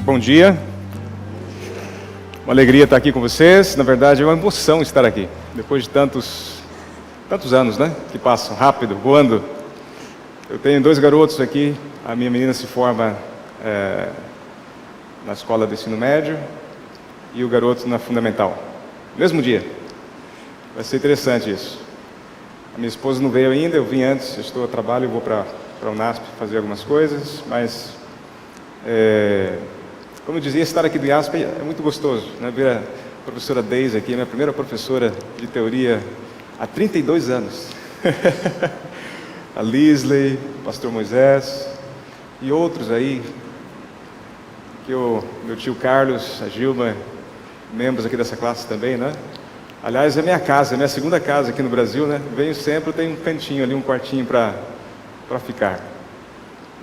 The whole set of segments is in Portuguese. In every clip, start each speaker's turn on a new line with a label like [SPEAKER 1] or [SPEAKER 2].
[SPEAKER 1] Bom dia. Uma alegria estar aqui com vocês. Na verdade, é uma emoção estar aqui. Depois de tantos anos, né? Que passam rápido, voando. Eu tenho 2 garotos aqui. A minha menina se forma na escola de ensino médio e o garoto na fundamental. Mesmo dia. Vai ser interessante isso. A minha esposa não veio ainda, eu vim antes. Eu estou a trabalho e vou para a UNASP fazer algumas coisas, mas... como eu dizia, estar aqui do IASP é muito gostoso, né? Ver a professora Deise aqui, minha primeira professora de teoria há 32 anos. A Lisley, o pastor Moisés e outros aí, que meu tio Carlos, a Gilma, membros aqui dessa classe também, né? Aliás, é minha casa, é minha segunda casa aqui no Brasil, né? Venho sempre, tem um cantinho ali, um quartinho para ficar.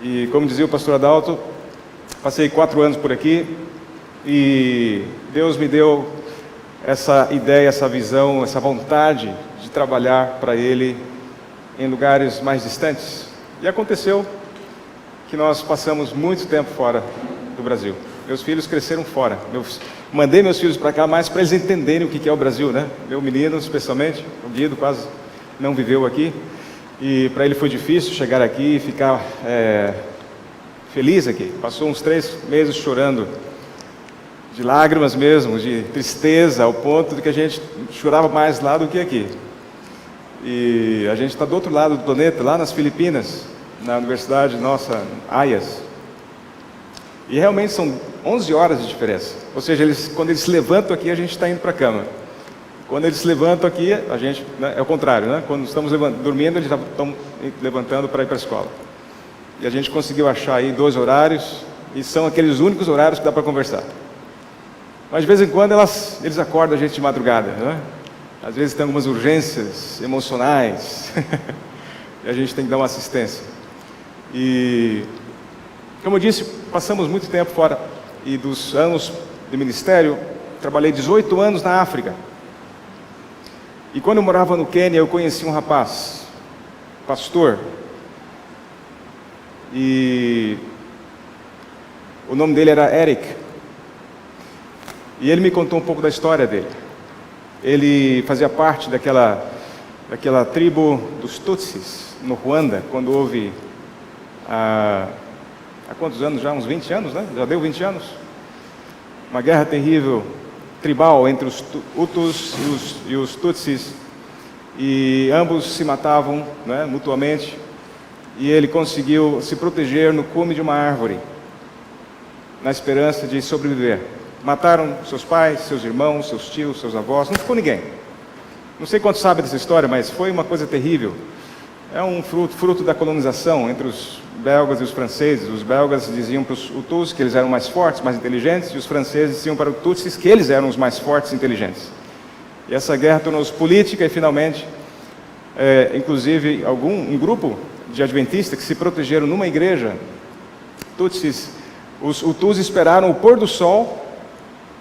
[SPEAKER 1] E como dizia o pastor Adalto, passei 4 anos por aqui e Deus me deu essa ideia, essa visão, essa vontade de trabalhar para Ele em lugares mais distantes. E aconteceu que nós passamos muito tempo fora do Brasil. Meus filhos cresceram fora. Mandei meus filhos para cá mais para eles entenderem o que é o Brasil, né? Meu menino, especialmente, o Guido quase não viveu aqui. E para ele foi difícil chegar aqui e ficar... feliz aqui, passou uns 3 meses chorando, de lágrimas mesmo, de tristeza, ao ponto de que a gente chorava mais lá do que aqui. E a gente está do outro lado do planeta, lá nas Filipinas, na universidade nossa, Ayas. E realmente são 11 horas de diferença. Ou seja, quando eles se levantam aqui, a gente está indo para a cama. Quando eles se levantam aqui, a gente, né, é o contrário, né? Quando estamos dormindo, eles já estão levantando para ir para a escola. E a gente conseguiu achar aí 2 horários, e são aqueles únicos horários que dá para conversar. Mas de vez em quando eles acordam a gente de madrugada, né? Às vezes tem algumas urgências emocionais, e a gente tem que dar uma assistência. E, como eu disse, passamos muito tempo fora, e dos anos de ministério, trabalhei 18 anos na África. E quando eu morava no Quênia, eu conheci um rapaz, pastor, e o nome dele era Eric, e ele me contou um pouco da história dele. Ele fazia parte daquela tribo dos Tutsis, no Ruanda, quando houve, há quantos anos já? Uns 20 anos, né? Já deu 20 anos? Uma guerra terrível, tribal, entre os Hutus e os Tutsis, e ambos se matavam, né, mutuamente. E ele conseguiu se proteger no cume de uma árvore, na esperança de sobreviver. Mataram seus pais, seus irmãos, seus tios, seus avós, não ficou ninguém. Não sei quantos sabem dessa história, mas foi uma coisa terrível. É um fruto da colonização entre os belgas e os franceses. Os belgas diziam para os Hutus que eles eram mais fortes, mais inteligentes, e os franceses diziam para os Tutsis que eles eram os mais fortes e inteligentes. E essa guerra tornou-se política e finalmente, inclusive, um grupo de adventistas que se protegeram numa igreja, Tutsis, os Hutus esperaram o pôr do sol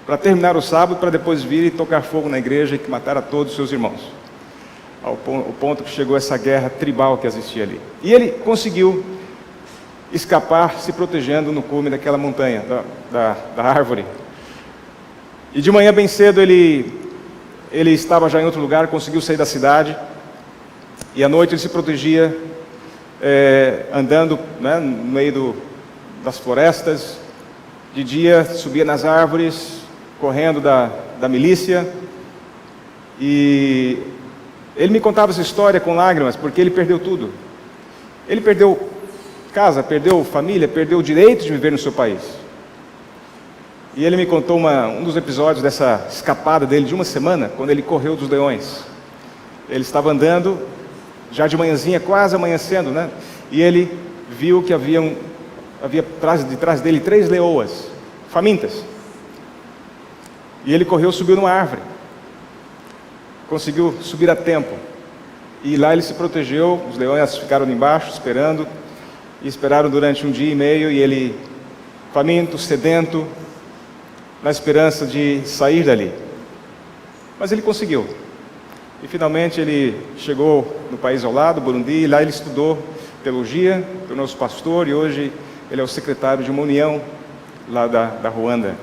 [SPEAKER 1] para terminar o sábado, para depois vir e tocar fogo na igreja e matar a todos os seus irmãos. Ao ponto que chegou essa guerra tribal que existia ali. E ele conseguiu escapar, se protegendo no cume daquela montanha, da árvore. E de manhã bem cedo ele estava já em outro lugar, conseguiu sair da cidade, e à noite ele se protegia, andando, né, no meio das florestas. De dia subia nas árvores, correndo da milícia. E ele me contava essa história com lágrimas, porque ele perdeu tudo. Ele perdeu casa, perdeu família, perdeu o direito de viver no seu país. E ele me contou um dos episódios dessa escapada dele de uma semana, quando ele correu dos leões. Ele estava andando, já de manhãzinha, quase amanhecendo, né? E ele viu que havia de trás dele 3 leoas, famintas. E ele correu, subiu numa árvore. Conseguiu subir a tempo. E lá ele se protegeu, os leões ficaram embaixo, esperando. E esperaram durante 1 dia e meio, e ele, faminto, sedento, na esperança de sair dali. Mas ele conseguiu. E finalmente ele chegou no país ao lado, Burundi, e lá ele estudou teologia, tornou-se pastor, e hoje ele é o secretário de uma união lá da Ruanda.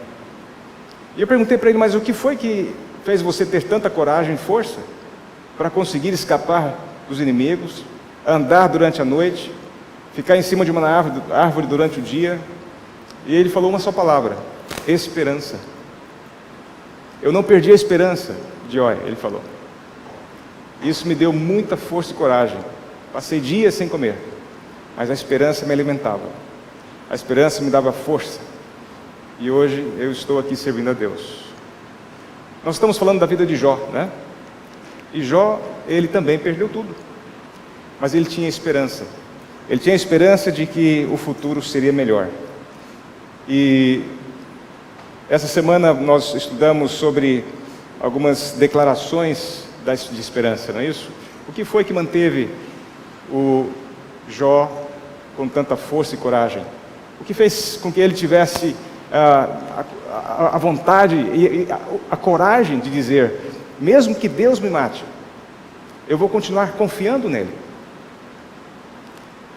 [SPEAKER 1] E eu perguntei para ele, mas o que foi que fez você ter tanta coragem e força para conseguir escapar dos inimigos, andar durante a noite, ficar em cima de uma árvore durante o dia? E ele falou uma só palavra: esperança. Eu não perdi a esperança, Joy, ele falou. Isso me deu muita força e coragem. Passei dias sem comer, mas a esperança me alimentava. A esperança me dava força. E hoje eu estou aqui servindo a Deus. Nós estamos falando da vida de Jó, né? E Jó, ele também perdeu tudo. Mas ele tinha esperança. Ele tinha esperança de que o futuro seria melhor. E essa semana nós estudamos sobre algumas declarações de esperança, não é isso? O que foi que manteve o Jó com tanta força e coragem? O que fez com que ele tivesse a vontade e a coragem de dizer: mesmo que Deus me mate, eu vou continuar confiando nele?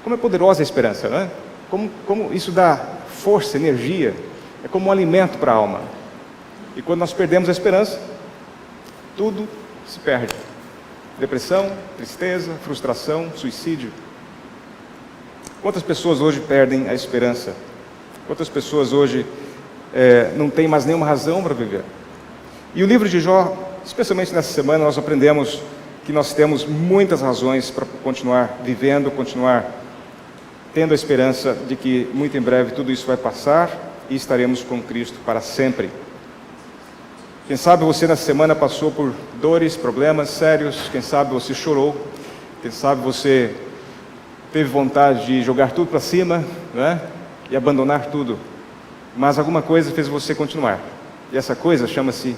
[SPEAKER 1] Como é poderosa a esperança, não é? Como isso dá força, energia, é como um alimento para a alma. E quando nós perdemos a esperança, tudo se perde. Depressão, tristeza, frustração, suicídio. Quantas pessoas hoje perdem a esperança? Quantas pessoas hoje não têm mais nenhuma razão para viver? E o livro de Jó, especialmente nessa semana, nós aprendemos que nós temos muitas razões para continuar vivendo, continuar tendo a esperança de que muito em breve tudo isso vai passar e estaremos com Cristo para sempre. Quem sabe você nessa semana passou por dores, problemas sérios, quem sabe você chorou, quem sabe você teve vontade de jogar tudo para cima, né? E abandonar tudo, mas alguma coisa fez você continuar, e essa coisa chama-se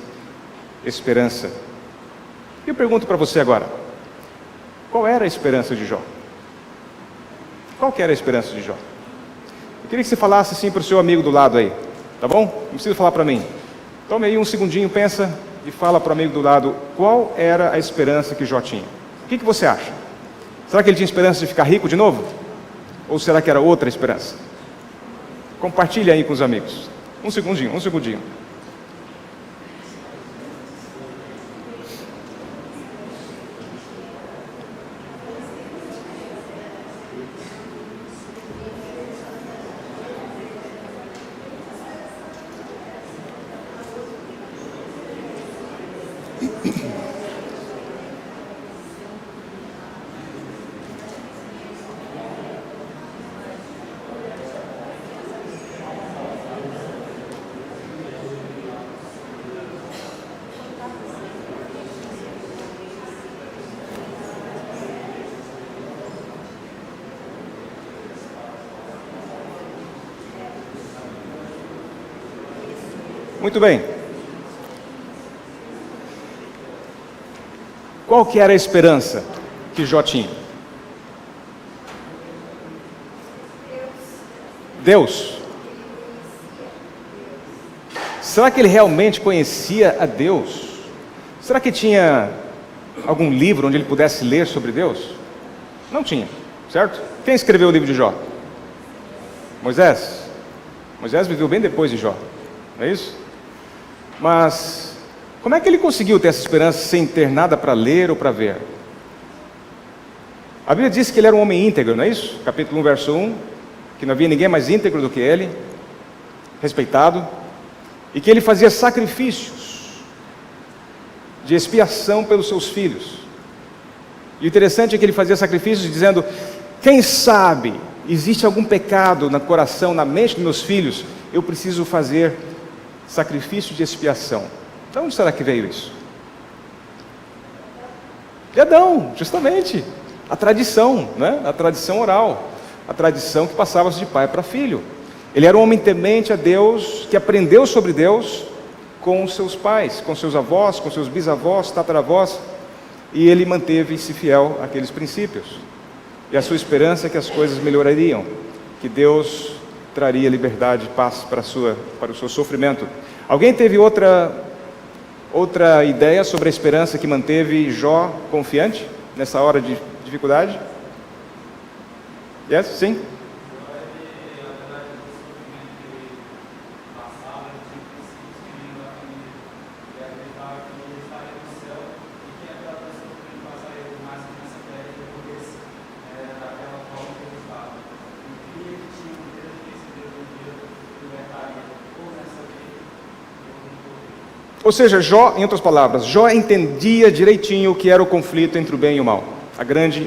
[SPEAKER 1] esperança. E eu pergunto para você agora: qual era a esperança de Jó? Qual que era a esperança de Jó? Eu queria que você falasse assim para o seu amigo do lado aí, tá bom? Não precisa falar para mim. Tome aí um segundinho, pensa e fala para o amigo do lado qual era a esperança que Jó tinha. O que você acha? Será que ele tinha esperança de ficar rico de novo? Ou será que era outra esperança? Compartilhe aí com os amigos. Um segundinho, um segundinho. Muito bem. Qual que era a esperança que Jó tinha? Deus. Será que ele realmente conhecia a Deus? Será que tinha algum livro onde ele pudesse ler sobre Deus? Não tinha, certo? Quem escreveu o livro de Jó? Moisés. Moisés viveu bem depois de Jó, não é isso? Mas como é que ele conseguiu ter essa esperança sem ter nada para ler ou para ver? A Bíblia diz que ele era um homem íntegro, não é isso? Capítulo 1, verso 1, que não havia ninguém mais íntegro do que ele, respeitado, e que ele fazia sacrifícios de expiação pelos seus filhos. E o interessante é que ele fazia sacrifícios dizendo: quem sabe existe algum pecado no coração, na mente dos meus filhos, eu preciso fazer sacrifício de expiação. De onde será que veio isso? De Adão, justamente. A tradição, né? A tradição oral, a tradição que passava-se de pai para filho. Ele era um homem temente a Deus, que aprendeu sobre Deus com os seus pais, com seus avós, com seus bisavós, tataravós, e ele manteve-se fiel àqueles princípios. E a sua esperança é que as coisas melhorariam, que Deus traria liberdade e paz para o seu sofrimento. Alguém teve outra ideia sobre a esperança que manteve Jó confiante nessa hora de dificuldade? Yes? Sim? Ou seja, Jó, em outras palavras, Jó entendia direitinho o que era o conflito entre o bem e o mal.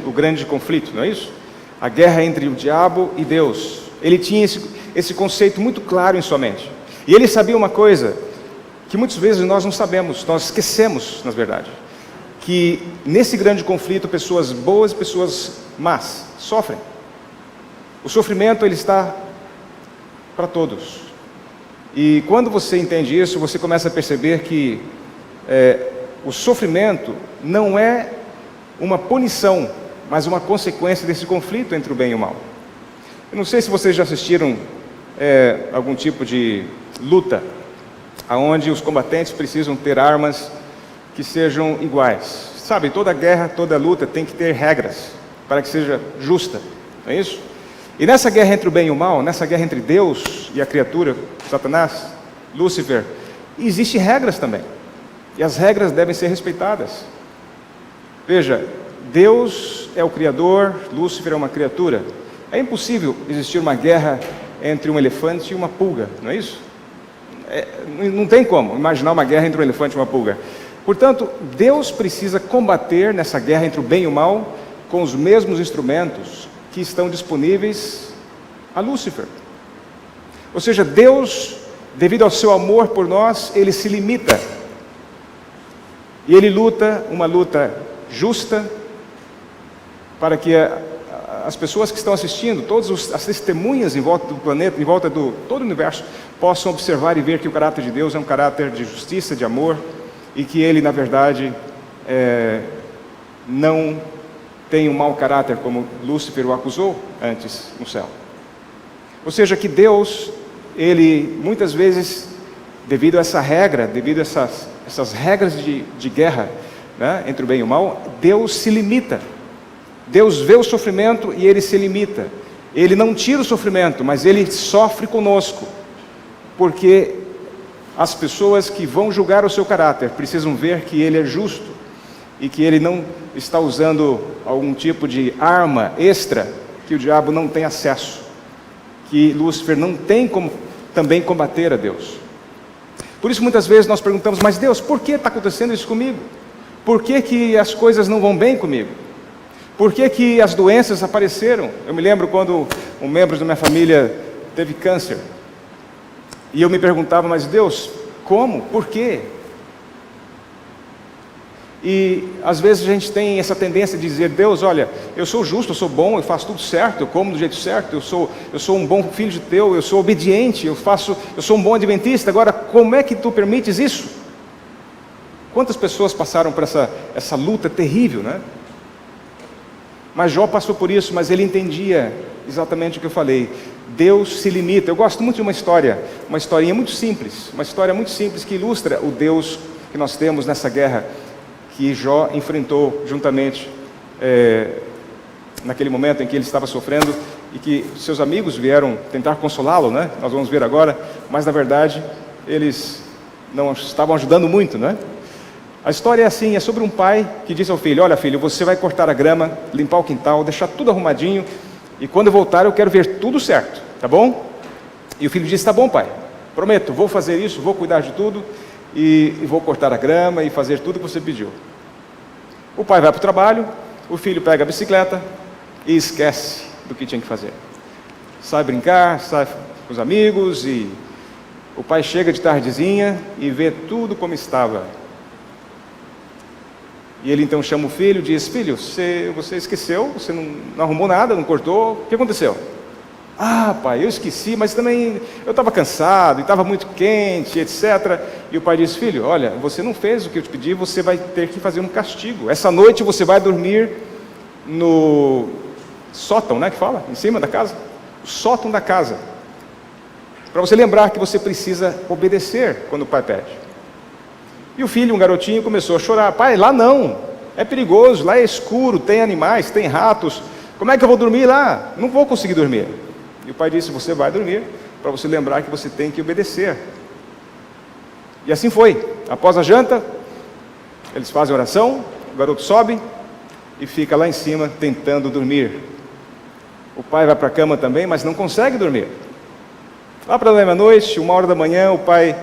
[SPEAKER 1] O grande conflito, não é isso? A guerra entre o diabo e Deus. Ele tinha esse conceito muito claro em sua mente. E ele sabia uma coisa que muitas vezes nós não sabemos, nós esquecemos, na verdade. Que nesse grande conflito, pessoas boas e pessoas más sofrem. O sofrimento, ele está para todos. E quando você entende isso, você começa a perceber que o sofrimento não é uma punição, mas uma consequência desse conflito entre o bem e o mal. Eu não sei se vocês já assistiram algum tipo de luta, onde os combatentes precisam ter armas que sejam iguais. Sabe, toda guerra, toda luta tem que ter regras para que seja justa, não é isso? E nessa guerra entre o bem e o mal, nessa guerra entre Deus e a criatura, Satanás, Lúcifer, existem regras também. E as regras devem ser respeitadas. Veja, Deus é o Criador, Lúcifer é uma criatura. É impossível existir uma guerra entre um elefante e uma pulga, não é isso? Não tem como imaginar uma guerra entre um elefante e uma pulga. Portanto, Deus precisa combater nessa guerra entre o bem e o mal com os mesmos instrumentos que estão disponíveis a Lúcifer. Ou seja, Deus, devido ao seu amor por nós, ele se limita. E ele luta uma luta justa para que as pessoas que estão assistindo, todas as testemunhas em volta do planeta, em volta do todo o universo, possam observar e ver que o caráter de Deus é um caráter de justiça, de amor, e que ele, na verdade, não tem um mau caráter como Lúcifer o acusou antes no céu. Ou seja, que Deus, ele muitas vezes, devido a essa regra, devido a essas regras de guerra, né, entre o bem e o mal, Deus se limita. Deus vê o sofrimento e ele se limita. Ele não tira o sofrimento, mas ele sofre conosco, porque as pessoas que vão julgar o seu caráter precisam ver que ele é justo e que ele não está usando algum tipo de arma extra que o diabo não tem acesso, que Lúcifer não tem como também combater a Deus. Por isso muitas vezes nós perguntamos, mas Deus, por que está acontecendo isso comigo? Por que as coisas não vão bem comigo? Por que as doenças apareceram? Eu me lembro quando um membro da minha família teve câncer. E eu me perguntava, mas Deus, como? Por quê? E às vezes a gente tem essa tendência de dizer, Deus, olha, eu sou justo, eu sou bom, eu faço tudo certo, eu como do jeito certo, eu sou um bom filho de teu, eu sou obediente, eu sou um bom adventista, agora como é que tu permites isso? Quantas pessoas passaram por essa luta terrível, né? Mas Jó passou por isso, mas ele entendia exatamente o que eu falei. Deus se limita. Eu gosto muito de uma historinha muito simples, uma história muito simples que ilustra o Deus que nós temos nessa guerra que Jó enfrentou juntamente naquele momento em que ele estava sofrendo e que seus amigos vieram tentar consolá-lo, né? Nós vamos ver agora, mas na verdade eles não estavam ajudando muito, né? A história é assim, é sobre um pai que disse ao filho, olha filho, você vai cortar a grama, limpar o quintal, deixar tudo arrumadinho e quando eu voltar eu quero ver tudo certo, tá bom? E o filho disse, tá bom pai, prometo, vou fazer isso, vou cuidar de tudo e vou cortar a grama e fazer tudo o que você pediu. O pai vai para o trabalho, o filho pega a bicicleta e esquece do que tinha que fazer. Sai brincar, sai com os amigos e o pai chega de tardezinha e vê tudo como estava. E ele então chama o filho e diz, filho, você esqueceu, você não arrumou nada, não cortou, o que aconteceu? Ah, pai, eu esqueci, mas também eu estava cansado, e estava muito quente, etc. E o pai diz, filho, olha, você não fez o que eu te pedi, você vai ter que fazer um castigo. Essa noite você vai dormir no sótão, né, que fala, em cima da casa, o sótão da casa. Para você lembrar que você precisa obedecer quando o pai pede. E o filho, um garotinho, começou a chorar, pai, lá não, é perigoso, lá é escuro, tem animais, tem ratos, como é que eu vou dormir lá? Não vou conseguir dormir. E o pai disse, você vai dormir, para você lembrar que você tem que obedecer. E assim foi. Após a janta, eles fazem oração, o garoto sobe e fica lá em cima tentando dormir. O pai vai para a cama também, mas não consegue dormir. Lá para a meia-noite, 1h da manhã, o pai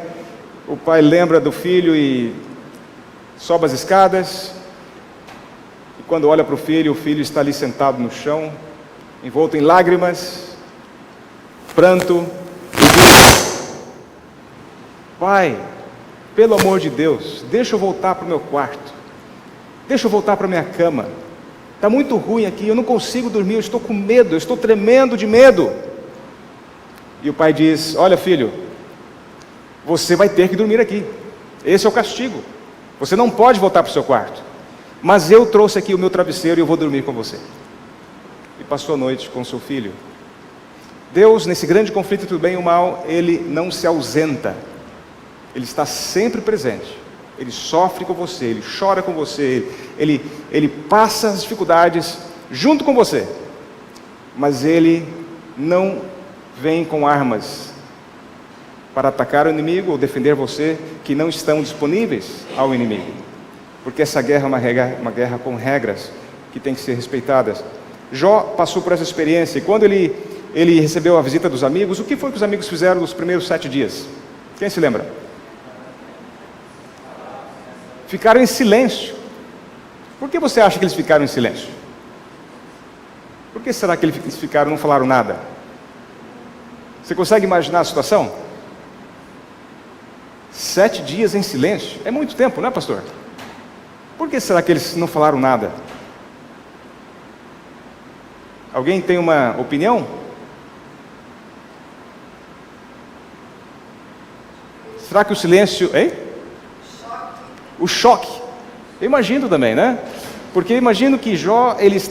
[SPEAKER 1] O pai lembra do filho e sobe as escadas. E quando olha para o filho está ali sentado no chão, envolto em lágrimas, pranto, e diz: pai, pelo amor de Deus, deixa eu voltar para o meu quarto, deixa eu voltar para a minha cama, está muito ruim aqui, eu não consigo dormir, eu estou com medo, eu estou tremendo de medo. E o pai diz: olha filho, você vai ter que dormir aqui, esse é o castigo, você não pode voltar para o seu quarto, mas eu trouxe aqui o meu travesseiro e eu vou dormir com você. E passou a noite com seu filho. Deus, nesse grande conflito entre o bem e o mal, Ele não se ausenta, Ele está sempre presente, Ele sofre com você, Ele chora com você, Ele passa as dificuldades junto com você, mas Ele não vem com armas para atacar o inimigo ou defender você, que não estão disponíveis ao inimigo, porque essa guerra é uma guerra com regras que tem que ser respeitadas. Jó passou por essa experiência, e quando ele recebeu a visita dos amigos, o que foi que os amigos fizeram nos primeiros 7 dias? Quem se lembra? Ficaram em silêncio. Por que você acha que eles ficaram em silêncio? Por que será que eles ficaram e não falaram nada? Você consegue imaginar a situação? 7 dias em silêncio, é muito tempo, não é, pastor? Por que será que eles não falaram nada? Alguém tem uma opinião? Será que o silêncio... Hein? O choque. Eu imagino também, né? Porque eu imagino que Jó, ele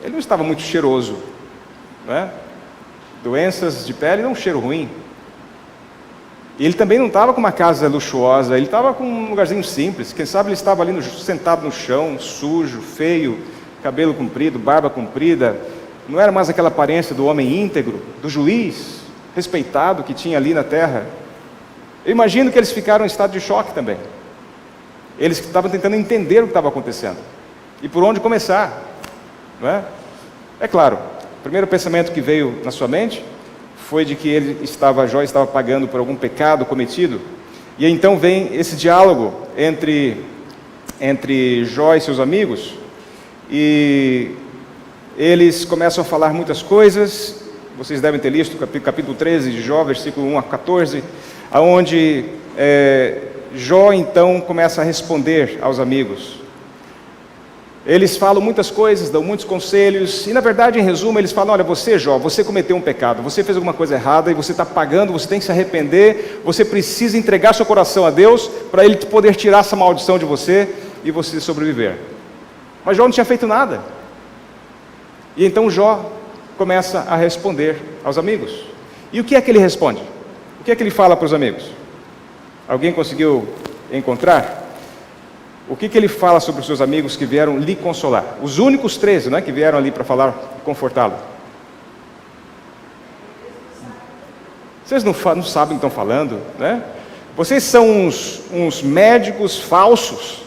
[SPEAKER 1] não estava muito cheiroso, né? Doenças de pele dão um cheiro ruim. E ele também não estava com uma casa luxuosa, ele estava com um lugarzinho simples. Quem sabe ele estava ali sentado no chão, sujo, feio, cabelo comprido, barba comprida. Não era mais aquela aparência do homem íntegro, do juiz respeitado que tinha ali na terra. Eu imagino que eles ficaram em estado de choque também. Eles estavam tentando entender o que estava acontecendo e por onde começar, não é? É claro, o primeiro pensamento que veio na sua mente foi de que Jó estava pagando por algum pecado cometido. E então vem esse diálogo entre Jó e seus amigos, e eles começam a falar muitas coisas. Vocês devem ter lido o capítulo 13 de Jó, versículo 1 a 14, onde Jó então começa a responder aos amigos. Eles falam muitas coisas, dão muitos conselhos, e na verdade, em resumo, eles falam: olha, você, Jó, você cometeu um pecado, você fez alguma coisa errada, e você está pagando, você tem que se arrepender, você precisa entregar seu coração a Deus, para Ele poder tirar essa maldição de você, e você sobreviver. Mas Jó não tinha feito nada. E então Jó começa a responder aos amigos. E o que é que ele responde? O que é que ele fala para os amigos? Alguém conseguiu encontrar? O que ele fala sobre os seus amigos que vieram lhe consolar? Os únicos 13, né, que vieram ali para falar e confortá-lo. Vocês não sabem o que estão falando, né? Vocês são uns médicos falsos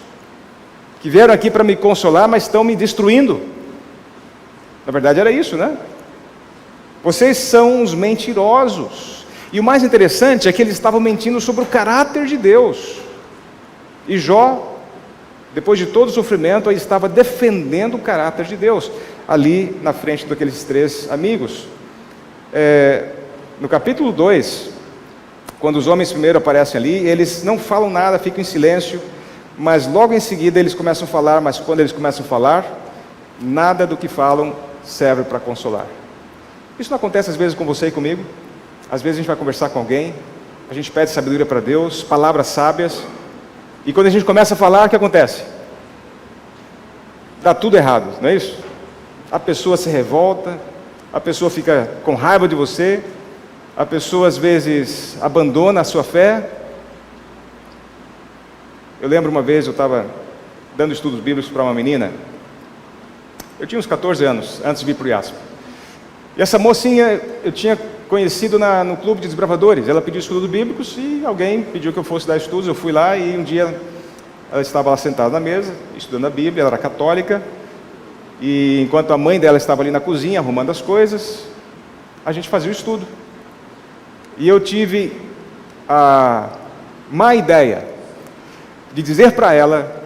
[SPEAKER 1] que vieram aqui para me consolar, mas estão me destruindo. Na verdade era isso, né? Vocês são uns mentirosos. E o mais interessante é que eles estavam mentindo sobre o caráter de Deus. E Jó, depois de todo o sofrimento, ele estava defendendo o caráter de Deus, ali na frente daqueles 3 amigos. No capítulo 2, quando os homens primeiro aparecem ali, eles não falam nada, ficam em silêncio, mas logo em seguida eles começam a falar, mas quando eles começam a falar, nada do que falam serve para consolar. Isso não acontece às vezes com você e comigo? Às vezes a gente vai conversar com alguém, a gente pede sabedoria para Deus, palavras sábias, e quando a gente começa a falar, o que acontece? Dá tudo errado, não é isso? A pessoa se revolta, a pessoa fica com raiva de você, a pessoa às vezes abandona a sua fé. Eu lembro uma vez, eu estava dando estudos bíblicos para uma menina, eu tinha uns 14 anos, antes de vir para o IASP. E essa mocinha eu tinha conhecido no clube de desbravadores. Ela pediu estudos bíblicos e alguém pediu que eu fosse dar estudos. Eu fui lá e um dia ela estava lá sentada na mesa, estudando a Bíblia. Ela era católica, e enquanto a mãe dela estava ali na cozinha arrumando as coisas, a gente fazia o estudo. E eu tive a má ideia de dizer para ela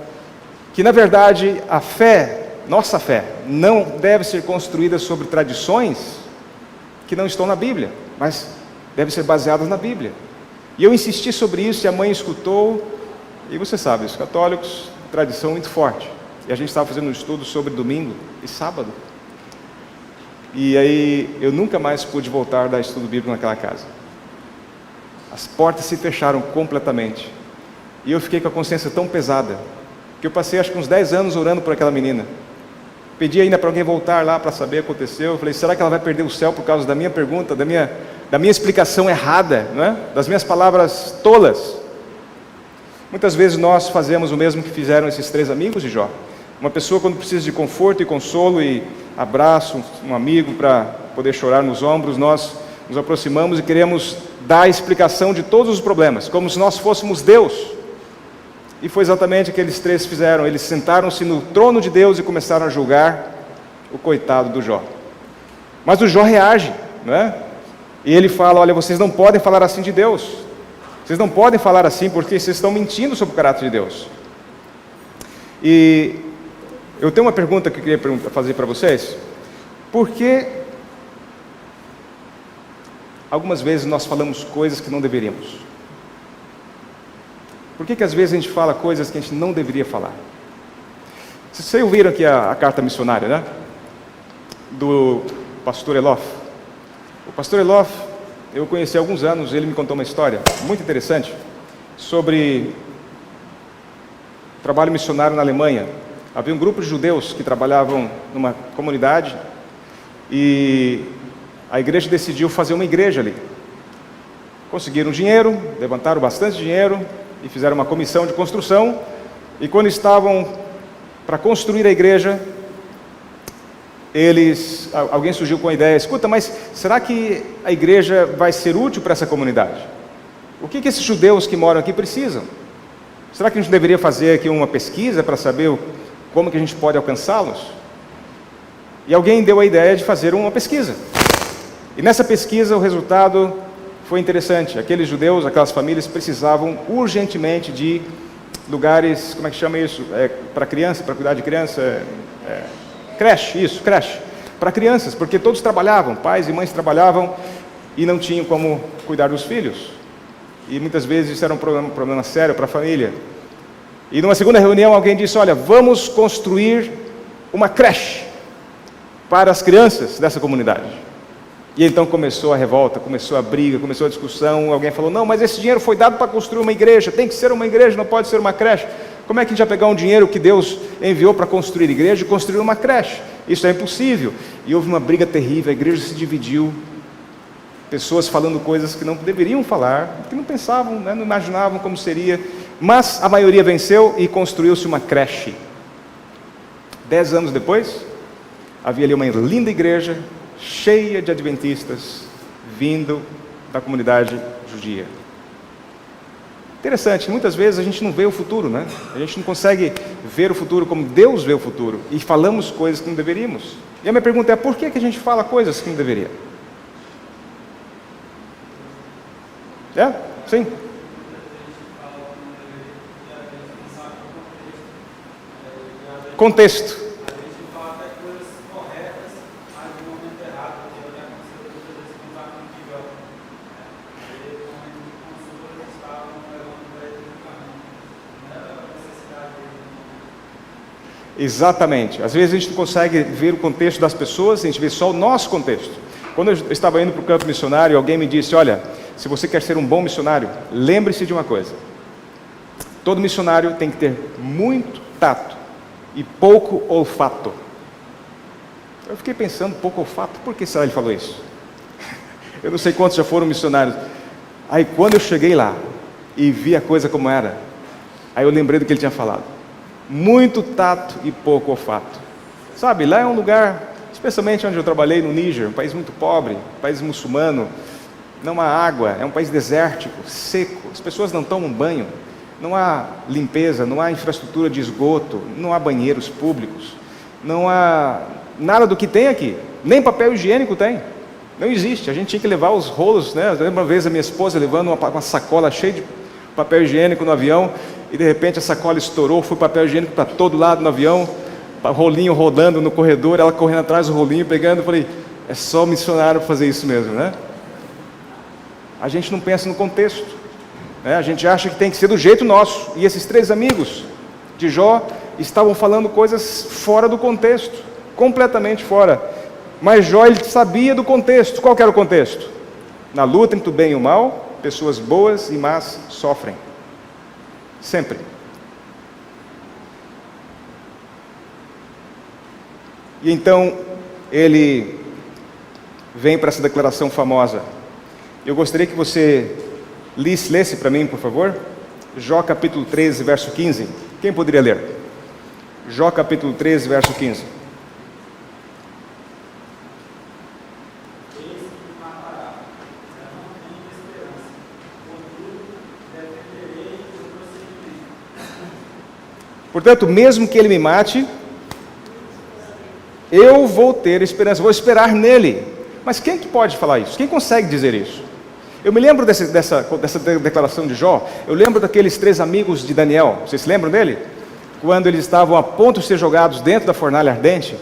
[SPEAKER 1] que, na verdade, a fé, nossa fé, não deve ser construída sobre tradições que não estão na Bíblia, mas devem ser baseadas na Bíblia. E eu insisti sobre isso e a mãe escutou, e você sabe, os católicos, tradição muito forte. E a gente estava fazendo um estudo sobre domingo e sábado. E aí eu nunca mais pude voltar a dar estudo bíblico naquela casa. As portas se fecharam completamente. E eu fiquei com a consciência tão pesada, que eu passei acho que uns 10 anos orando por aquela menina. Pedi ainda para alguém voltar lá para saber o que aconteceu. Eu falei, será que ela vai perder o céu por causa da minha pergunta, da minha explicação errada, não é? Das minhas palavras tolas? Muitas vezes nós fazemos o mesmo que fizeram esses 3 amigos de Jó. Uma pessoa, quando precisa de conforto e consolo e abraço, um amigo para poder chorar nos ombros, nós nos aproximamos e queremos dar a explicação de todos os problemas, como se nós fôssemos Deus. E foi exatamente o que aqueles 3 fizeram. Eles sentaram-se no trono de Deus e começaram a julgar o coitado do Jó. Mas o Jó reage, não é? E ele fala, olha, vocês não podem falar assim de Deus. Vocês não podem falar assim porque vocês estão mentindo sobre o caráter de Deus. E eu tenho uma pergunta que eu queria fazer para vocês. Por que algumas vezes nós falamos coisas que não deveríamos? Por que às vezes a gente fala coisas que a gente não deveria falar? Vocês ouviram aqui a carta missionária, né? Do pastor Elof. O pastor Elof, eu conheci há alguns anos, ele me contou uma história muito interessante sobre trabalho missionário na Alemanha. Havia um grupo de judeus que trabalhavam numa comunidade e a igreja decidiu fazer uma igreja ali. Conseguiram dinheiro, levantaram bastante dinheiro e fizeram uma comissão de construção. E quando estavam para construir a igreja, alguém surgiu com a ideia, escuta, mas será que a igreja vai ser útil para essa comunidade? O que esses judeus que moram aqui precisam? Será que a gente deveria fazer aqui uma pesquisa para saber como que a gente pode alcançá-los? E alguém deu a ideia de fazer uma pesquisa. E nessa pesquisa o resultado foi interessante. Aqueles judeus, aquelas famílias precisavam urgentemente de lugares, como é que chama isso? Para criança, para cuidar de criança? Creche, creche. Para crianças, porque todos trabalhavam, pais e mães trabalhavam e não tinham como cuidar dos filhos. E muitas vezes isso era um problema sério para a família. E numa segunda reunião alguém disse, olha, vamos construir uma creche para as crianças dessa comunidade. E então começou a revolta, começou a briga, começou a discussão. Alguém falou, não, mas esse dinheiro foi dado para construir uma igreja, tem que ser uma igreja, não pode ser uma creche. Como é que a gente vai pegar um dinheiro que Deus enviou para construir igreja e construir uma creche? Isso é impossível. E houve uma briga terrível, a igreja se dividiu. Pessoas falando coisas que não deveriam falar, que não pensavam, né, não imaginavam como seria. Mas a maioria venceu e construiu-se uma creche. 10 anos depois, havia ali uma linda igreja, cheia de adventistas, vindo da comunidade judia. Interessante, muitas vezes a gente não vê o futuro, né? A gente não consegue ver o futuro como Deus vê o futuro, e falamos coisas que não deveríamos. E a minha pergunta é, por que a gente fala coisas que não deveria? Sim. Contexto. Exatamente. Às vezes a gente não consegue ver o contexto das pessoas, a gente vê só o nosso contexto. Quando eu estava indo para o campo missionário, alguém me disse, olha, se você quer ser um bom missionário, lembre-se de uma coisa. Todo missionário tem que ter muito tato e pouco olfato. Eu fiquei pensando, pouco olfato, por que será que ele falou isso? Eu não sei quantos já foram missionários. Aí quando eu cheguei lá e vi a coisa como era, aí eu lembrei do que ele tinha falado. Muito tato e pouco olfato. Sabe, lá é um lugar, especialmente onde eu trabalhei, no Níger, um país muito pobre, um país muçulmano, não há água, é um país desértico, seco, as pessoas não tomam banho, não há limpeza, não há infraestrutura de esgoto, não há banheiros públicos, não há nada do que tem aqui, nem papel higiênico tem. Não existe. A gente tinha que levar os rolos, né? Eu lembro uma vez a minha esposa levando uma sacola cheia de papel higiênico no avião, e de repente a sacola estourou, foi papel higiênico para todo lado no avião, rolinho rodando no corredor, ela correndo atrás do rolinho, pegando. Eu falei, é só missionário fazer isso mesmo, né? A gente não pensa no contexto, né? A gente acha que tem que ser do jeito nosso. E esses 3 amigos de Jó estavam falando coisas fora do contexto, completamente fora. Mas Jó, ele sabia do contexto. Qual que era o contexto? Na luta entre o bem e o mal, pessoas boas e más sofrem. Sempre. E então, ele vem para essa declaração famosa. Eu gostaria que você lesse para mim, por favor, Jó capítulo 13, verso 15. Quem poderia ler? Jó capítulo 13, verso 15. Portanto, mesmo que ele me mate, eu vou ter esperança, vou esperar nele. Mas quem que pode falar isso? Quem consegue dizer isso? Eu me lembro dessa declaração de Jó. Eu lembro daqueles 3 amigos de Daniel. Vocês se lembram dele? Quando eles estavam a ponto de ser jogados dentro da fornalha ardente,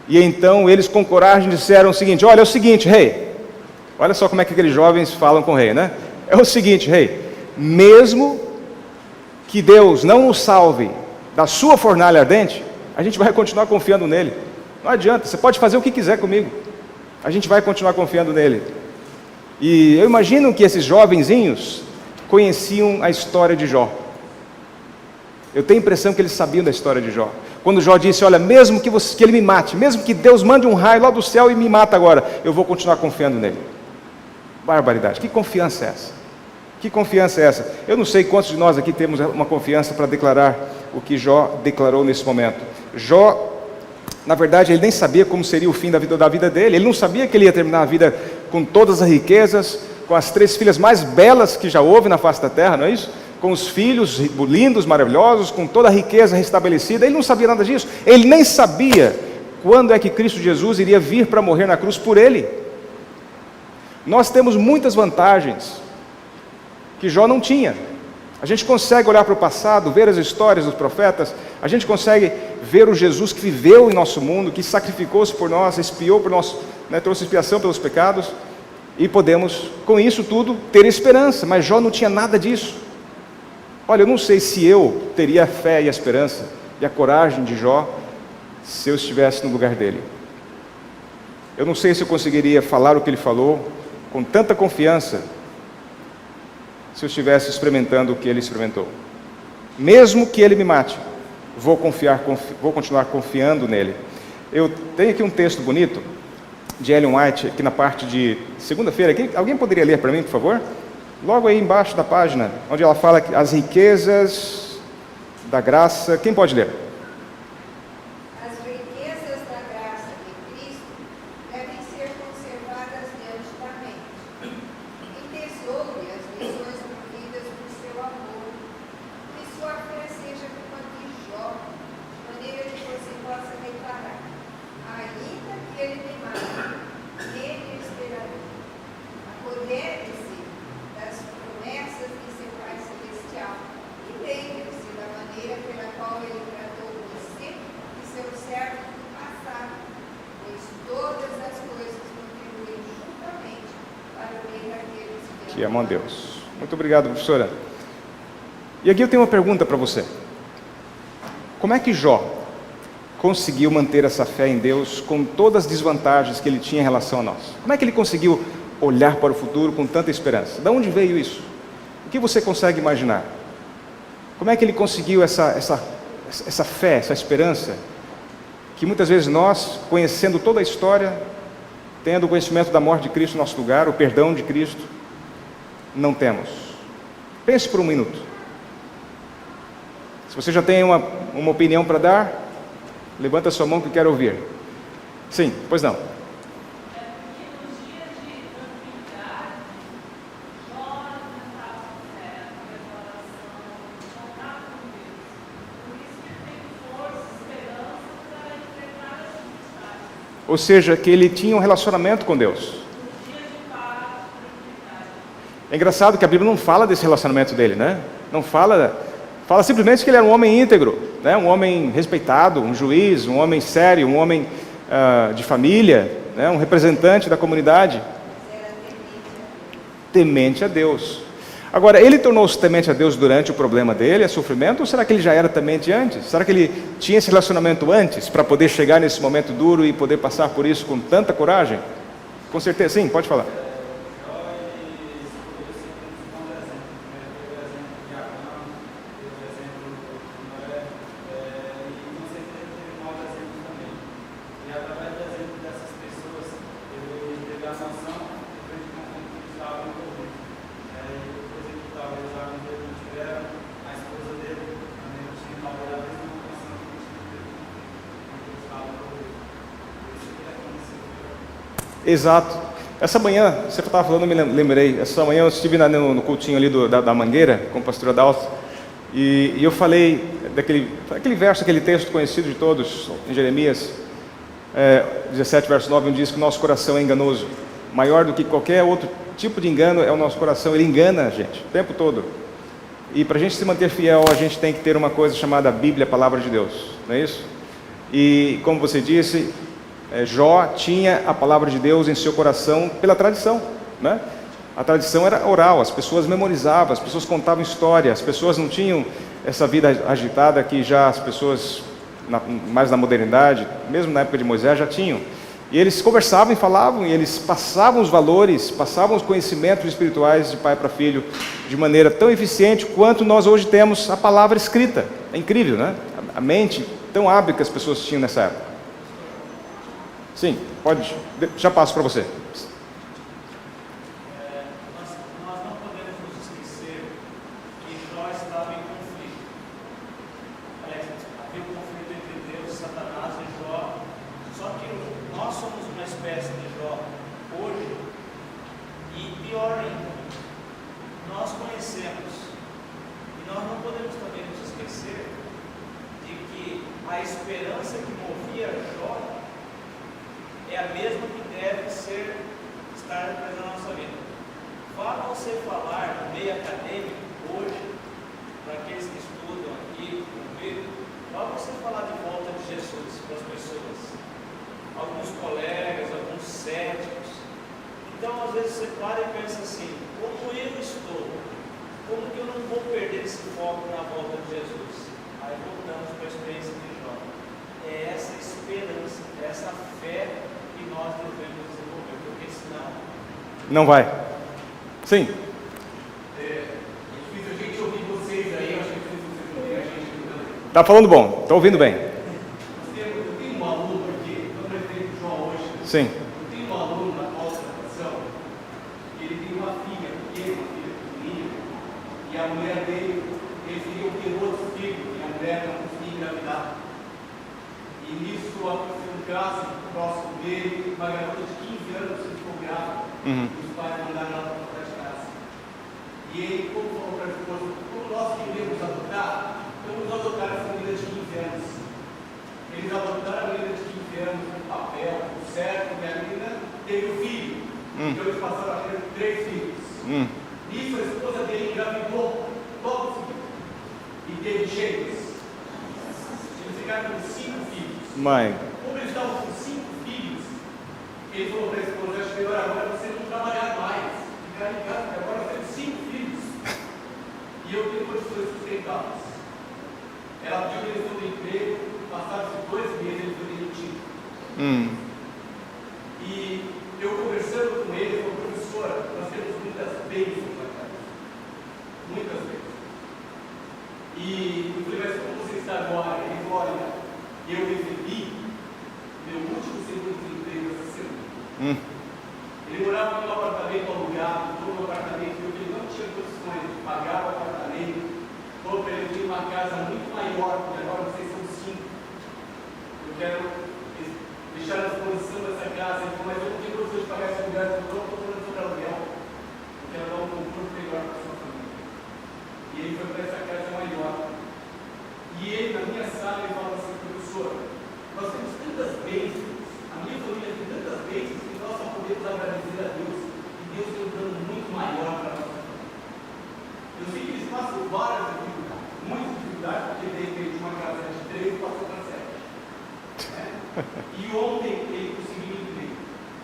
[SPEAKER 1] e então eles com coragem disseram o seguinte: olha, é o seguinte, rei. Olha só como é que aqueles jovens falam com o rei, né? É o seguinte, rei, mesmo que Deus não nos salve da sua fornalha ardente, a gente vai continuar confiando nele. Não adianta, você pode fazer o que quiser comigo, a gente vai continuar confiando nele. E eu imagino que esses jovenzinhos conheciam a história de Jó. Eu tenho a impressão que eles sabiam da história de Jó. Quando Jó disse, olha, mesmo que ele me mate, mesmo que Deus mande um raio lá do céu e me mata agora, eu vou continuar confiando nele. Barbaridade, que confiança é essa? Que confiança é essa? Eu não sei quantos de nós aqui temos uma confiança para declarar o que Jó declarou nesse momento. Jó, na verdade, ele nem sabia como seria o fim da vida dele. Ele não sabia que ele ia terminar a vida com todas as riquezas, com as 3 filhas mais belas que já houve na face da terra, não é isso? Com os filhos lindos, maravilhosos, com toda a riqueza restabelecida. Ele não sabia nada disso. Ele nem sabia quando é que Cristo Jesus iria vir para morrer na cruz por ele. Nós temos muitas vantagens que Jó não tinha. A gente consegue olhar para o passado, ver as histórias dos profetas, a gente consegue ver o Jesus que viveu em nosso mundo, que sacrificou-se por nós, expiou por nós, né, trouxe expiação pelos pecados, e podemos, com isso tudo, ter esperança. Mas Jó não tinha nada disso. Olha, eu não sei se eu teria a fé e a esperança e a coragem de Jó se eu estivesse no lugar dele. Eu não sei se eu conseguiria falar o que ele falou com tanta confiança se eu estivesse experimentando o que ele experimentou. Mesmo que ele me mate, vou continuar confiando nele. Eu tenho aqui um texto bonito de Ellen White, aqui na parte de segunda-feira. Alguém poderia ler para mim, por favor? Logo aí embaixo da página, onde ela fala que as riquezas da graça. Quem pode ler?
[SPEAKER 2] As riquezas da graça de Cristo devem ser conservadas diante da mente. Entesoure as lições movidas por seu amor, que sua fé seja como a de Jó, de maneira que você possa declarar: ainda que ele me mate, nele esperarei. Apodere-se das promessas de seu Pai Celestial e lembre-se da maneira pela qual ele tratou você e seu servo no passado, pois todas as coisas contribuem juntamente para o bem daqueles
[SPEAKER 1] Que amam a Deus. Muito obrigado, professora. E aqui eu tenho uma pergunta para você. Como é que Jó conseguiu manter essa fé em Deus com todas as desvantagens que ele tinha em relação a nós? Como é que ele conseguiu olhar para o futuro com tanta esperança? De onde veio isso? O que você consegue imaginar? Como é que ele conseguiu essa fé, essa esperança, que muitas vezes nós, conhecendo toda a história, tendo o conhecimento da morte de Cristo no nosso lugar, o perdão de Cristo, não temos? Pense por um minuto. Se você já tem uma opinião para dar, levanta a sua mão que eu quero ouvir. Sim, pois não. Ou seja, que ele tinha um relacionamento com Deus. É engraçado que a Bíblia não fala desse relacionamento dele, né? Não fala simplesmente que ele era um homem íntegro, né? Um homem respeitado, um juiz, um homem sério, um homem de família, né? Um representante da comunidade.
[SPEAKER 2] Era
[SPEAKER 1] Temente a Deus. Agora, ele tornou-se temente a Deus durante o problema dele, o sofrimento, ou será que ele já era temente antes? Será que ele tinha esse relacionamento antes, para poder chegar nesse momento duro e poder passar por isso com tanta coragem? Com certeza, sim, pode falar. Exato. Essa manhã, você estava falando, eu me lembrei. Essa manhã eu estive no cultinho ali da Mangueira, com o pastor Adalto, e eu falei daquele verso, aquele texto conhecido de todos, em Jeremias 17, verso 9, onde diz que o nosso coração é enganoso. Maior do que qualquer outro tipo de engano é o nosso coração, ele engana a gente, o tempo todo. E para a gente se manter fiel, a gente tem que ter uma coisa chamada Bíblia, a Palavra de Deus, não é isso? E como você disse, Jó tinha a palavra de Deus em seu coração pela tradição, né? A tradição era oral, as pessoas memorizavam, as pessoas contavam história, as pessoas não tinham essa vida agitada que já as pessoas, mais na modernidade, mesmo na época de Moisés, já tinham. E eles conversavam e falavam, e eles passavam os valores, passavam os conhecimentos espirituais de pai para filho, de maneira tão eficiente quanto nós hoje temos a palavra escrita. É incrível, né? A mente tão hábil que as pessoas tinham nessa época. Sim, pode. Já passo para você.
[SPEAKER 3] Nós não podemos nos esquecer que Jó estava em conflito. Havia um conflito entre Deus, Satanás e Jó. Só que nós somos uma espécie de Jó hoje. E pior ainda, nós conhecemos. E nós não podemos também nos esquecer de que a esperança que movia Jó é a mesma que deve estar presente na nossa vida. Vá você falar no meio acadêmico hoje, para aqueles que estudam aqui, vá você falar de volta de Jesus para as pessoas. Alguns colegas, alguns céticos. Então, às vezes você para e pensa assim, como eu estou? Como que eu não vou perder esse foco na volta de Jesus? Aí voltamos para a experiência de Jó. É essa esperança, é essa fé que nós devemos desenvolver, porque senão...
[SPEAKER 1] Não vai. Sim.
[SPEAKER 4] É difícil a gente ouvir vocês aí, eu acho que é difícil vocês ouvirem a gente também.
[SPEAKER 1] Está falando bom, está ouvindo bem.
[SPEAKER 4] Eu tenho um aluno aqui, eu lembrei do João hoje.
[SPEAKER 1] Sim.
[SPEAKER 4] Eu tenho um aluno na pós-graduação, ele tem uma filha pequena, e a mulher dele, eles queriam ter outro filho, e a mulher não conseguia engravidar. E nisso aconteceu um caso próximo dele, uma garota de 15 anos se ficou grávida. Os pais mandaram ela para fora de casa. E ele, como falou para a esposa, como nós queremos adotar, vamos adotar essa menina de 15 anos. Eles adotaram a menina de 15 anos com papel, tudo certo, e a menina teve um filho. Então eles passaram a ter 3 filhos. Nisso a esposa dele engravidou logo seguido. E teve gêmeos. Eles ficaram com 5 filhos.
[SPEAKER 1] Mãe.
[SPEAKER 4] Como eles estavam com 5 filhos, ele falou para a esposa, acho melhor agora você não trabalhar mais, ficar em casa, porque agora eu tenho 5 filhos. E eu tenho condições de sustentá-los. Ela pediu demissão do emprego, passados 2 meses ele foi demitido. E eu conversando com ele, ele falou, professora, nós temos muitas bênçãos na casa. Muitas vezes. E eu falei, mas como você está agora? Ele falou, olha, eu recebi meu último segundo de emprego essa semana. Ele morava num apartamento alugado, num apartamento que ele não tinha condições de pagar o apartamento. Falou para ele, eu tenho uma casa muito maior, porque agora vocês são 5. Eu quero deixar à disposição dessa casa. Ele falou, mas eu não tenho condições de pagar esse lugar, eu não estou falando sobre aluguel. Eu quero dar um conforto melhor para a sua família. E ele foi para essa casa maior. E ele, na minha sala, ele falou assim, professor, nós temos tantas bênçãos, a minha família tem tantas bênçãos, que nós só podemos agradecer a Deus, e Deus tem um plano muito maior para a nossa Eu sei que eles passam várias dificuldades, muitas dificuldades, porque de repente uma casa de 3 passou para 7. Né? E ontem ele conseguiu entender.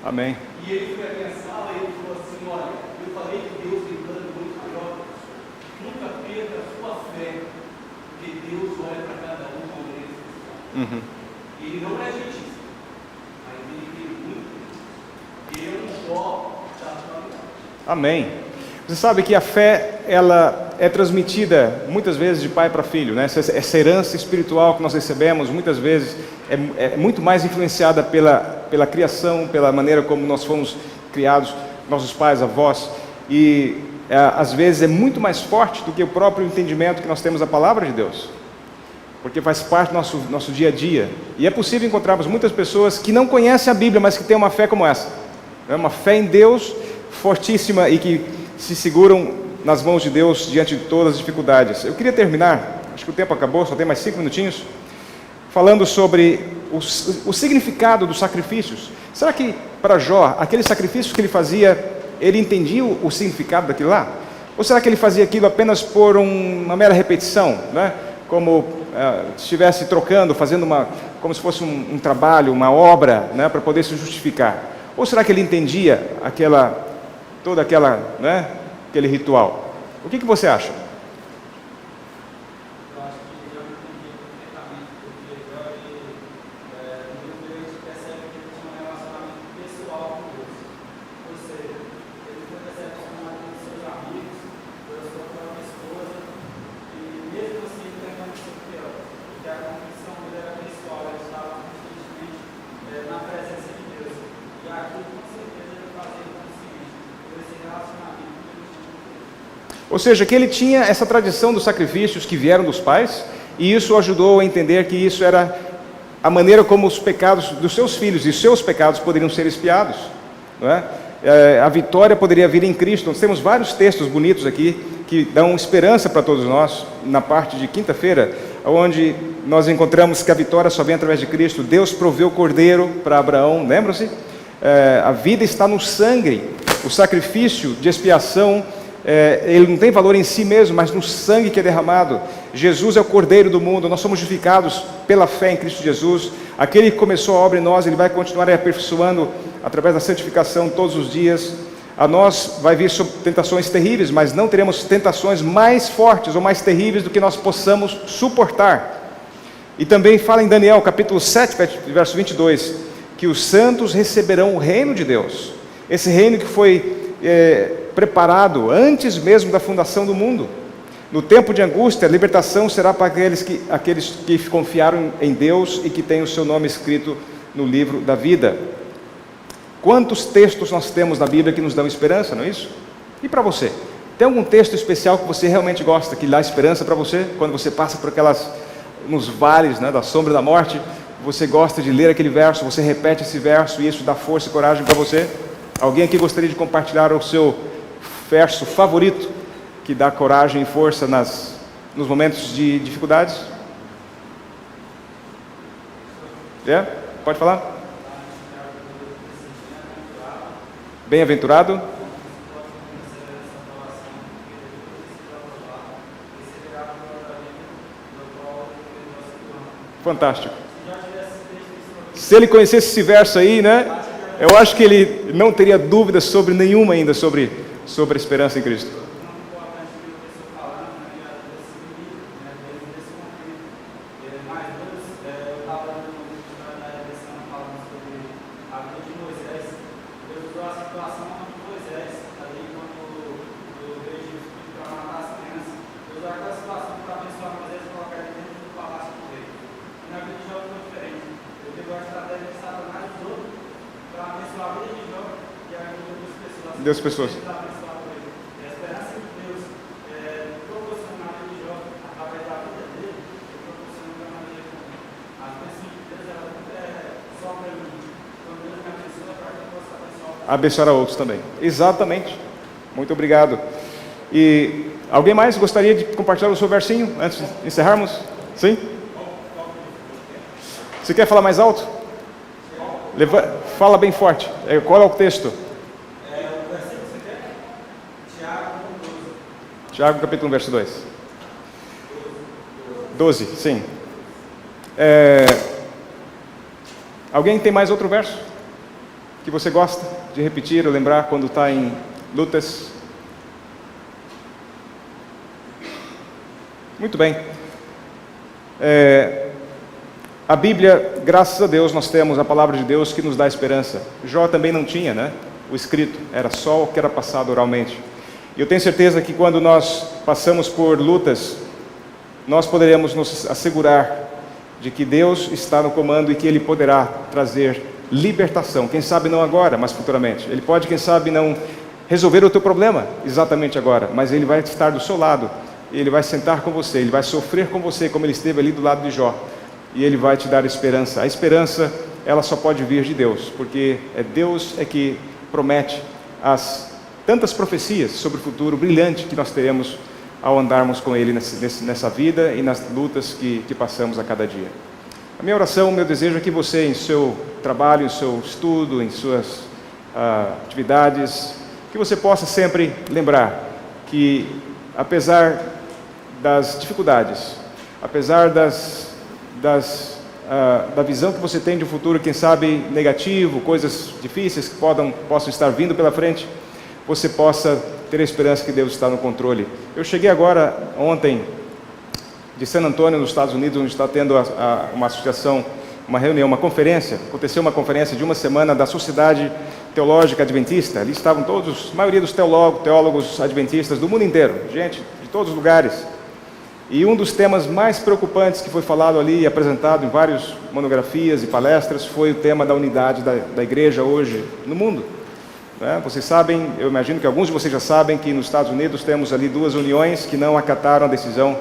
[SPEAKER 1] Amém.
[SPEAKER 4] E ele foi à minha sala e ele falou assim: olha, eu falei que Deus tem um plano muito maior. Nunca perca a sua fé, porque Deus olha para cada um com maneira especial. Ele não é gentíssimo, mas ele tem muito. Ele é um Jó da atualidade.
[SPEAKER 1] Amém. Você sabe que a fé, ela é transmitida muitas vezes de pai para filho, né? Essa herança espiritual que nós recebemos, muitas vezes, é muito mais influenciada pela criação, pela maneira como nós fomos criados, nossos pais, avós, e às vezes é muito mais forte do que o próprio entendimento que nós temos da palavra de Deus, porque faz parte do nosso dia a dia. E é possível encontrarmos muitas pessoas que não conhecem a Bíblia, mas que têm uma fé como essa, né? Uma fé em Deus fortíssima e que se seguram nas mãos de Deus diante de todas as dificuldades. Eu queria terminar, acho que o tempo acabou, só tem mais 5 minutinhos, falando sobre o significado dos sacrifícios. Será que para Jó, aqueles sacrifícios que ele fazia, ele entendia o significado daquilo lá? Ou será que ele fazia aquilo apenas por uma mera repetição, né? Como se estivesse trocando, fazendo como se fosse um trabalho, uma obra, né? Para poder se justificar? Ou será que ele entendia todo aquele ritual? O que você acha?
[SPEAKER 3] Eu acho que eu não entendi perfeitamente, porque muitas vezes a gente percebe que ele tinha um relacionamento pessoal com Deus. Ou seja, ele foi decepcionado com seus amigos, pela sua própria esposa, e mesmo assim ele permaneceu fiel, porque a convicção dele era pessoal, ele estava constantemente na presença de Deus. E aquilo com certeza ele fazia com o seguinte, por esse relacionamento que ele tinha com Deus.
[SPEAKER 1] Ou seja, que ele tinha essa tradição dos sacrifícios que vieram dos pais, e isso ajudou a entender que isso era a maneira como os pecados dos seus filhos e seus pecados poderiam ser expiados, não é? A vitória poderia vir em Cristo. Nós temos vários textos bonitos aqui que dão esperança para todos nós, na parte de quinta-feira, onde nós encontramos que a vitória só vem através de Cristo. Deus proveu o cordeiro para Abraão, lembram-se? A vida está no sangue, o sacrifício de expiação, ele não tem valor em si mesmo, mas no sangue que é derramado. Jesus é o cordeiro do mundo, nós somos justificados pela fé em Cristo Jesus. Aquele que começou a obra em nós, ele vai continuar aperfeiçoando através da santificação todos os dias. A nós vai vir sobre tentações terríveis, mas não teremos tentações mais fortes ou mais terríveis do que nós possamos suportar. E também fala em Daniel, capítulo 7, verso 22, que os santos receberão o reino de Deus. Esse reino que foi preparado antes mesmo da fundação do mundo. No tempo de angústia, a libertação será para aqueles que confiaram em Deus e que têm o seu nome escrito no livro da vida. Quantos textos nós temos na Bíblia que nos dão esperança, não é isso? E para você? Tem algum texto especial que você realmente gosta, que dá esperança para você? Quando você passa por nos vales, né, da sombra da morte, você gosta de ler aquele verso, você repete esse verso e isso dá força e coragem para você? Alguém aqui gostaria de compartilhar o seu verso favorito, que dá coragem e força nos momentos de dificuldades? Pode falar? Bem-aventurado. Fantástico. Se ele conhecesse esse verso aí, né? Eu acho que ele não teria dúvida nenhuma ainda sobre a esperança em Cristo. Deus, pessoas. Abençoar a outros também. Exatamente. Muito obrigado. E alguém mais gostaria de compartilhar o seu versinho antes de encerrarmos? Sim? Você quer falar mais alto? Fala bem forte. Qual é o texto? Tiago capítulo 1, verso 2. 12, sim. Alguém tem mais outro verso que você gosta de repetir ou lembrar quando está em lutas? Muito bem. A Bíblia, graças a Deus, nós temos a palavra de Deus que nos dá esperança. Jó também não tinha, né? O escrito, era só o que era passado oralmente. E eu tenho certeza que quando nós passamos por lutas, nós poderemos nos assegurar de que Deus está no comando e que Ele poderá trazer libertação. Quem sabe não agora, mas futuramente. Ele pode, quem sabe, não resolver o teu problema exatamente agora, mas Ele vai estar do seu lado. Ele vai sentar com você, Ele vai sofrer com você, como Ele esteve ali do lado de Jó. E Ele vai te dar esperança. A esperança, ela só pode vir de Deus, porque Deus é que promete as tantas profecias sobre o futuro brilhante que nós teremos ao andarmos com Ele nessa vida e nas lutas que passamos a cada dia. A minha oração, o meu desejo é que você, em seu trabalho, em seu estudo, em suas atividades, que você possa sempre lembrar que, apesar das dificuldades, apesar da visão que você tem de um futuro, quem sabe negativo, coisas difíceis que possam estar vindo pela frente, você possa ter a esperança que Deus está no controle. Eu cheguei agora, ontem, de San Antonio, nos Estados Unidos, onde está tendo uma associação, uma reunião, uma conferência. Aconteceu uma conferência de uma semana da Sociedade Teológica Adventista. Ali estavam todos, a maioria dos teólogos adventistas do mundo inteiro, gente de todos os lugares. E um dos temas mais preocupantes que foi falado ali e apresentado em várias monografias e palestras foi o tema da unidade da igreja hoje no mundo. Vocês sabem, eu imagino que alguns de vocês já sabem que nos Estados Unidos temos ali duas uniões que não acataram a decisão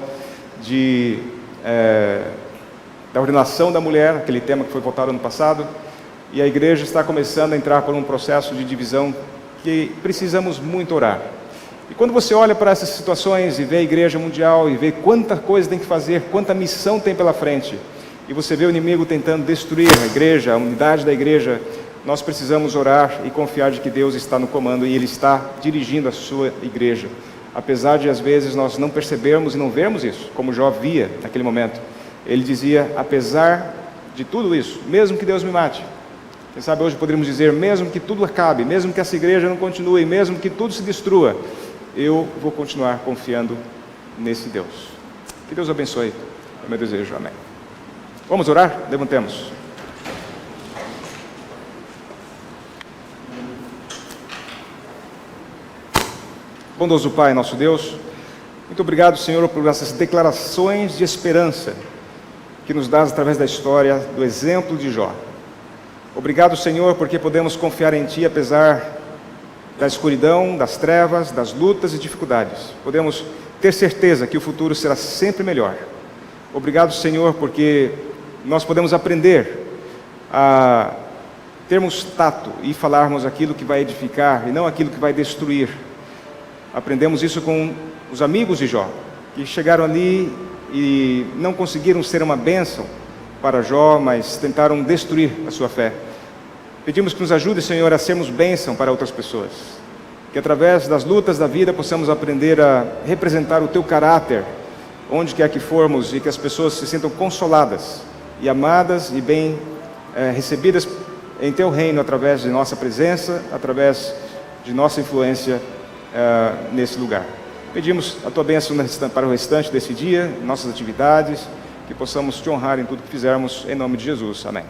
[SPEAKER 1] da ordenação da mulher, aquele tema que foi votado ano passado, e a igreja está começando a entrar por um processo de divisão que precisamos muito orar. E quando você olha para essas situações e vê a igreja mundial e vê quanta coisa tem que fazer, quanta missão tem pela frente, e você vê o inimigo tentando destruir a igreja, a unidade da igreja, nós precisamos orar e confiar de que Deus está no comando e Ele está dirigindo a sua igreja. Apesar de às vezes nós não percebermos e não vermos isso, como Jó via naquele momento. Ele dizia, apesar de tudo isso, mesmo que Deus me mate, quem sabe hoje poderíamos dizer, mesmo que tudo acabe, mesmo que essa igreja não continue, mesmo que tudo se destrua, eu vou continuar confiando nesse Deus. Que Deus abençoe, é o meu desejo, amém. Vamos orar? Levantemos. Bondoso Pai, nosso Deus, muito obrigado, Senhor, por essas declarações de esperança que nos dás através da história, do exemplo de Jó. Obrigado, Senhor, porque podemos confiar em Ti, apesar da escuridão, das trevas, das lutas e dificuldades. Podemos ter certeza que o futuro será sempre melhor. Obrigado, Senhor, porque nós podemos aprender a termos tato e falarmos aquilo que vai edificar e não aquilo que vai destruir. Aprendemos isso com os amigos de Jó, que chegaram ali e não conseguiram ser uma bênção para Jó, mas tentaram destruir a sua fé. Pedimos que nos ajude, Senhor, a sermos bênção para outras pessoas. Que através das lutas da vida possamos aprender a representar o Teu caráter, onde quer que formos, e que as pessoas se sintam consoladas e amadas e bem recebidas em Teu reino, através de nossa presença, através de nossa influência nesse lugar. Pedimos a Tua bênção para o restante desse dia, nossas atividades, que possamos Te honrar em tudo que fizermos, em nome de Jesus. Amém.